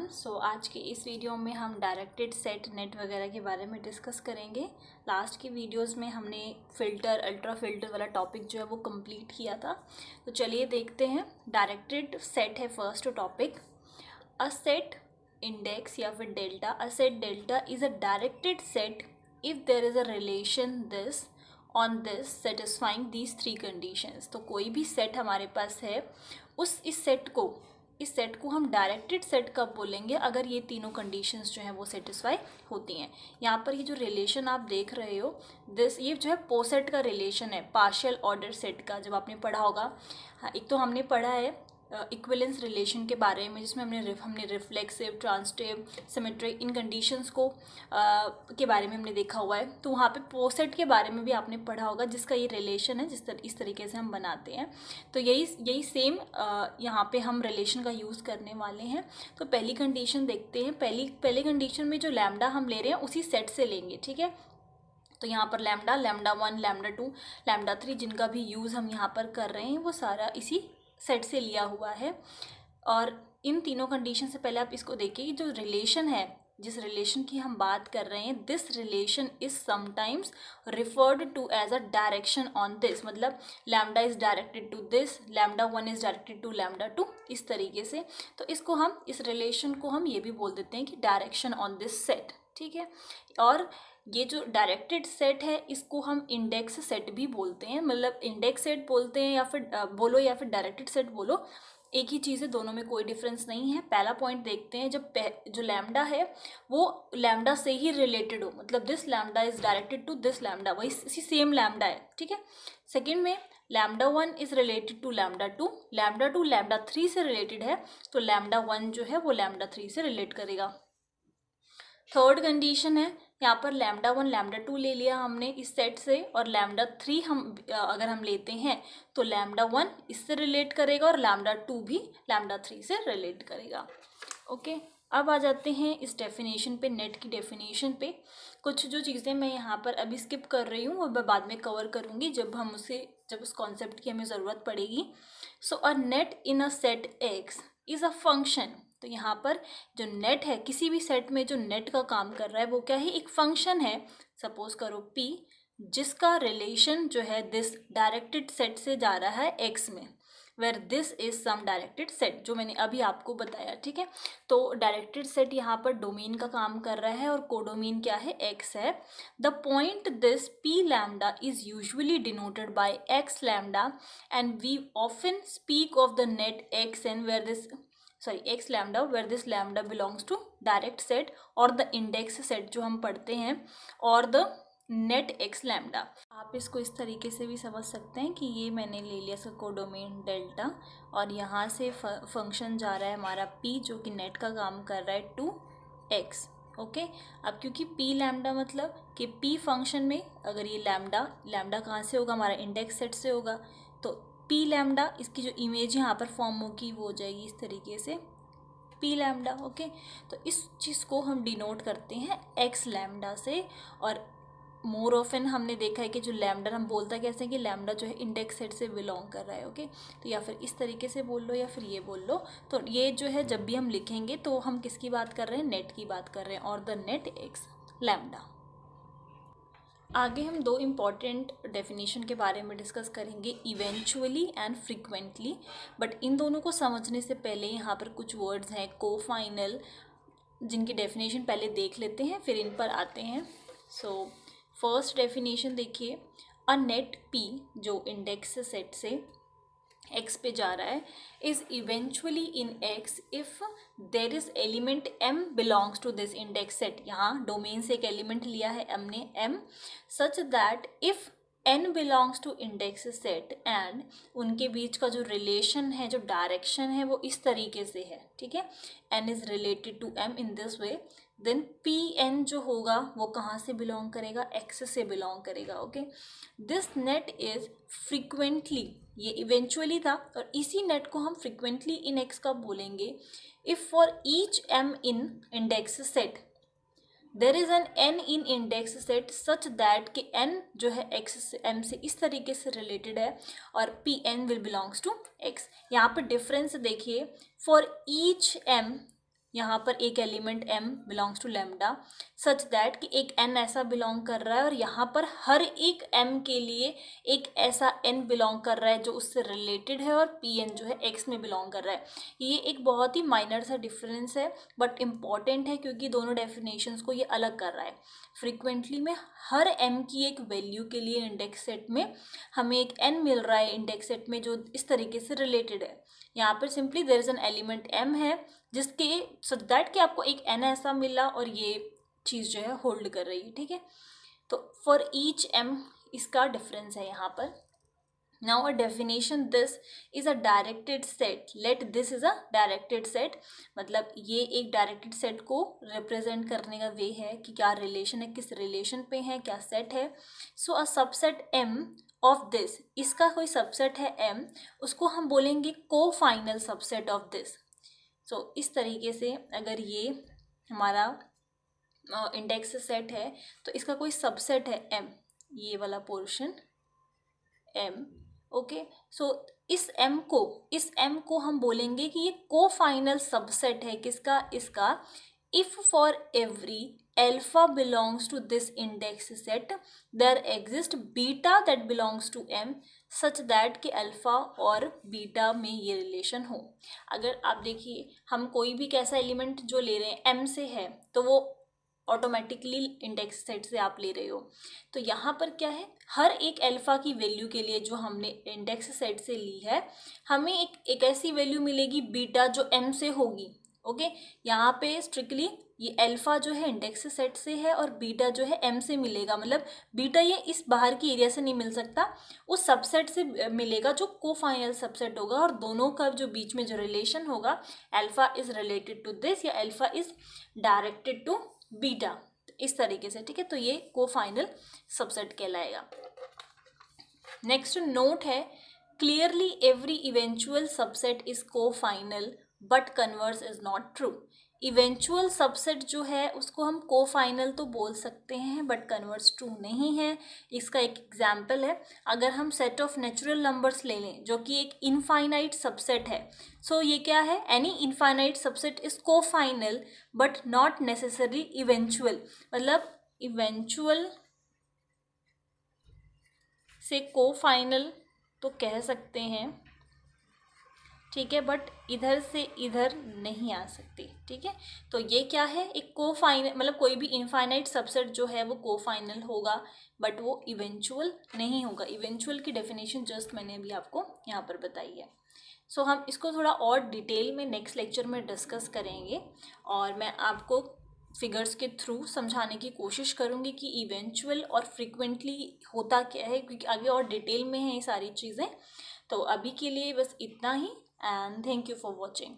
आज के इस वीडियो में हम डायरेक्टेड सेट नेट वगैरह के बारे में डिस्कस करेंगे। लास्ट की वीडियोस में हमने फ़िल्टर अल्ट्रा फिल्टर वाला टॉपिक जो है वो कंप्लीट किया था। तो चलिए देखते हैं। डायरेक्टेड सेट है first topic. A set index या फिर delta, a set delta is a directed set if there is a relation this on this satisfying these three conditions. तो कोई भी सेट हमारे पास है, इस सेट को हम डायरेक्टेड सेट कब बोलेंगे, अगर ये तीनों कंडीशंस जो हैं वो सेटिस्फाई होती हैं। यहाँ पर ये जो रिलेशन आप देख रहे हो ये जो है पोसेट का रिलेशन है, पार्शियल ऑर्डर सेट का। जब आपने पढ़ा होगा, हाँ, एक तो हमने पढ़ा है इक्विवेलेंस रिलेशन के बारे में, जिसमें हमने रिफ्लेक्सिव, ट्रांसटिव, सिमेट्रिक इन कंडीशंस को के बारे में हमने देखा हुआ है। तो वहाँ पे पोसेट के बारे में भी आपने पढ़ा होगा, जिसका ये रिलेशन है, इस तरीके से हम बनाते हैं। तो यही सेम यहाँ पे हम रिलेशन का यूज़ करने वाले हैं। तो पहली कंडीशन देखते हैं। पहली कंडीशन में जो लैम्डा हम ले रहे हैं उसी सेट से लेंगे, ठीक है। तो यहाँ पर लैम्डा 1, लैम्डा 2, लैम्डा 3 जिनका भी यूज़ हम यहाँ पर कर रहे हैं वो सारा इसी सेट से लिया हुआ है। और इन तीनों कंडीशन से पहले आप इसको देखिए कि जो रिलेशन है, जिस रिलेशन की हम बात कर रहे हैं, this relation is sometimes referred to as a direction on this. मतलब lambda is directed to this, lambda 1 is directed to lambda 2, इस तरीके से। तो इस रिलेशन को हम ये भी बोल देते हैं कि डायरेक्शन ऑन दिस सेट, ठीक है। और ये जो डायरेक्टेड सेट है इसको हम इंडेक्स सेट भी बोलते हैं। मतलब इंडेक्स सेट बोलते हैं या फिर डायरेक्टेड सेट बोलो, एक ही चीज़ है, दोनों में कोई डिफरेंस नहीं है। पहला पॉइंट देखते हैं, जब जो लैम्डा है वो लैम्डा से ही रिलेटेड हो, मतलब this lambda is directed to this lambda, वही इसी सेम लैम्डा है, ठीक है। सेकेंड में lambda 1 is related to lambda 2, lambda 2 lambda 3 से रिलेटेड है, तो लैम्डा 1 जो है वो लैम्डा 3 से रिलेट करेगा। थर्ड कंडीशन है, यहाँ पर लैम्डा 1 लैम्डा 2 ले लिया हमने इस सेट से, और लैम्डा 3 अगर हम लेते हैं तो लैम्डा 1 इससे रिलेट करेगा और लैम्डा 2 भी लैम्डा 3 से रिलेट करेगा। ओके, अब आ जाते हैं इस डेफिनेशन पे, नेट की डेफिनेशन पे। कुछ जो चीज़ें मैं यहाँ पर अभी स्किप कर रही हूँ और मैं बाद में कवर करूँगी जब उस कॉन्सेप्ट की हमें ज़रूरत पड़ेगी। So a net in a set x is a function. तो यहाँ पर जो नेट है, किसी भी सेट में जो नेट का काम कर रहा है वो क्या है, एक फंक्शन है। सपोज करो P, जिसका रिलेशन जो है दिस डायरेक्टेड सेट से जा रहा है X में, where this is some directed set, जो मैंने अभी आपको बताया, ठीक है। तो डायरेक्टेड सेट यहाँ पर डोमेन का काम कर रहा है और कोडोमेन क्या है, X है। The point this P lambda is usually denoted by X lambda and we often speak of the net X n X lambda where this lambda belongs to direct set और the index set जो हम पढ़ते हैं, और the net x lambda। आप इसको इस तरीके से भी समझ सकते हैं कि ये मैंने ले लिया इसका कोडोमेन डेल्टा, और यहाँ से फंक्शन जा रहा है हमारा p जो कि नेट का काम कर रहा है टू x। ओके, अब क्योंकि p लैम्डा मतलब कि p फंक्शन में अगर ये लैम्डा कहाँ से होगा, हमारा इंडेक्स सेट से होगा, तो पी लैम्डा, इसकी जो इमेज यहाँ पर फॉर्म होगी वो हो जाएगी इस तरीके से पी लैम्डा। ओके, तो इस चीज़ को हम डिनोट करते हैं एक्स लैम्डा से। और मोर ऑफन हमने देखा है कि जो लैम्डा हम बोलता कैसे हैं कि लैम्डा जो है इंडेक्स सेट से बिलोंग कर रहा है। ओके, तो या फिर इस तरीके से बोल लो या फिर ये बोल लो। तो ये जो है जब भी हम लिखेंगे तो हम किसकी बात कर रहे हैं, नेट की बात कर रहे हैं, और द नेट एक्स लैम्डा। आगे हम दो इम्पॉर्टेंट डेफिनेशन के बारे में डिस्कस करेंगे, eventually and frequently. But in दोनों को समझने से पहले यहाँ पर कुछ वर्ड्स हैं कोफाइनल, जिनकी डेफिनेशन पहले देख लेते हैं, फिर इन पर आते हैं। सो फर्स्ट डेफिनेशन देखिए, अ नेट पी जो इंडेक्स सेट से x पे जा रहा है is eventually in x if there is element m belongs to this index set. यहाँ डोमेन से एक एलिमेंट लिया है हमने m, such that if n belongs to index set and उनके बीच का जो रिलेशन है, जो डायरेक्शन है वो इस तरीके से है, ठीक है, n is related to m in this way, then P n जो होगा वो कहाँ से बिलोंग करेगा, एक्स से बिलोंग करेगा। Okay, this net is frequently, ये इवेंचुअली था और इसी नेट को हम फ्रीक्वेंटली इन एक्स कब बोलेंगे, if for each m in index set there is n n in index set such that कि एन जो है एक्स से एम से इस तरीके से रिलेटेड है और P n will belongs to x. यहाँ पर डिफरेंस देखिए, फॉर ईच एम यहाँ पर एक element m belongs to lambda such that कि एक n ऐसा बिलोंग कर रहा है और यहाँ पर हर एक m के लिए एक ऐसा n बिलोंग कर रहा है जो उससे रिलेटेड है और pn जो है x में बिलोंग कर रहा है। ये एक बहुत ही माइनर सा डिफरेंस है बट इम्पॉर्टेंट है क्योंकि दोनों डेफिनेशंस को ये अलग कर रहा है। फ्रीक्वेंटली में हर m की एक वैल्यू के लिए इंडेक्स सेट में हमें एक n मिल रहा है इंडेक्स सेट में जो इस तरीके से रिलेटेड है। यहाँ पर simply there is an element m है जिसके सच दैट कि आपको एक n ऐसा मिला और ये चीज़ जो है होल्ड कर रही है, ठीक है। तो फॉर ईच m इसका डिफरेंस है यहाँ पर। Now a definition, this is a directed set. Let this is a directed set. मतलब ये एक directed set को represent करने का वे है कि क्या रिलेशन है, किस रिलेशन पे है, क्या सेट है। So a subset M of this, इसका कोई सबसेट है M, उसको हम बोलेंगे को-फाइनल सबसेट ऑफ दिस। So इस तरीके से अगर ये हमारा इंडेक्स सेट है तो इसका कोई सबसेट है M, ये वाला पोर्शन M, ओके। सो इस m को हम बोलेंगे कि ये को-फाइनल सबसेट है किसका, इसका। If for every alpha belongs to this index set there exist beta that belongs to m such that कि अल्फा और बीटा में ये रिलेशन हो। अगर आप देखिए हम कोई भी कैसा एलिमेंट जो ले रहे हैं m से है तो वो ऑटोमेटिकली इंडेक्स सेट से आप ले रहे हो। तो यहाँ पर क्या है, हर एक अल्फा की वैल्यू के लिए जो हमने इंडेक्स सेट से ली है हमें एक ऐसी वैल्यू मिलेगी बीटा जो m से होगी, ओके। यहाँ पे स्ट्रिक्टली ये अल्फा जो है इंडेक्स सेट से है और बीटा जो है m से मिलेगा। मतलब बीटा ये इस बाहर की एरिया से नहीं मिल सकता, उस सबसेट से मिलेगा जो को-फाइनल सबसेट होगा और दोनों का जो बीच में जो रिलेशन होगा alpha is related to this या alpha is directed to beta, इस तरीके से, ठीक है। तो ये को-फाइनल सबसेट कहलाएगा। नेक्स्ट नोट है, clearly every eventual subset is cofinal but converse is not true. Eventual subset जो है उसको हम को-फाइनल तो बोल सकते हैं बट कन्वर्स ट्रू नहीं है। इसका एक एग्जाम्पल है, अगर हम सेट ऑफ नेचुरल नंबर्स ले लें जो कि एक इनफाइनाइट सबसेट है। सो ये क्या है, any infinite subset is cofinal but not necessarily eventual. मतलब इवेंचुअल से को-फाइनल तो कह सकते हैं, ठीक है, बट इधर से इधर नहीं आ सकती, ठीक है। तो ये क्या है, एक को-फाइनल, मतलब कोई भी इनफाइनाइट सबसेट जो है वो को-फाइनल होगा बट वो इवेंचुअल नहीं होगा। इवेंचुअल की डेफिनेशन जस्ट मैंने अभी आपको यहाँ पर बताई है। सो हम इसको थोड़ा और डिटेल में नेक्स्ट लेक्चर में डिस्कस करेंगे और मैं आपको फिगर्स के थ्रू समझाने की कोशिश करूँगी कि इवेंचुअल और फ्रीक्वेंटली होता क्या है, क्योंकि आगे और डिटेल में है ये सारी चीज़ें। तो अभी के लिए बस इतना ही, and thank you for watching.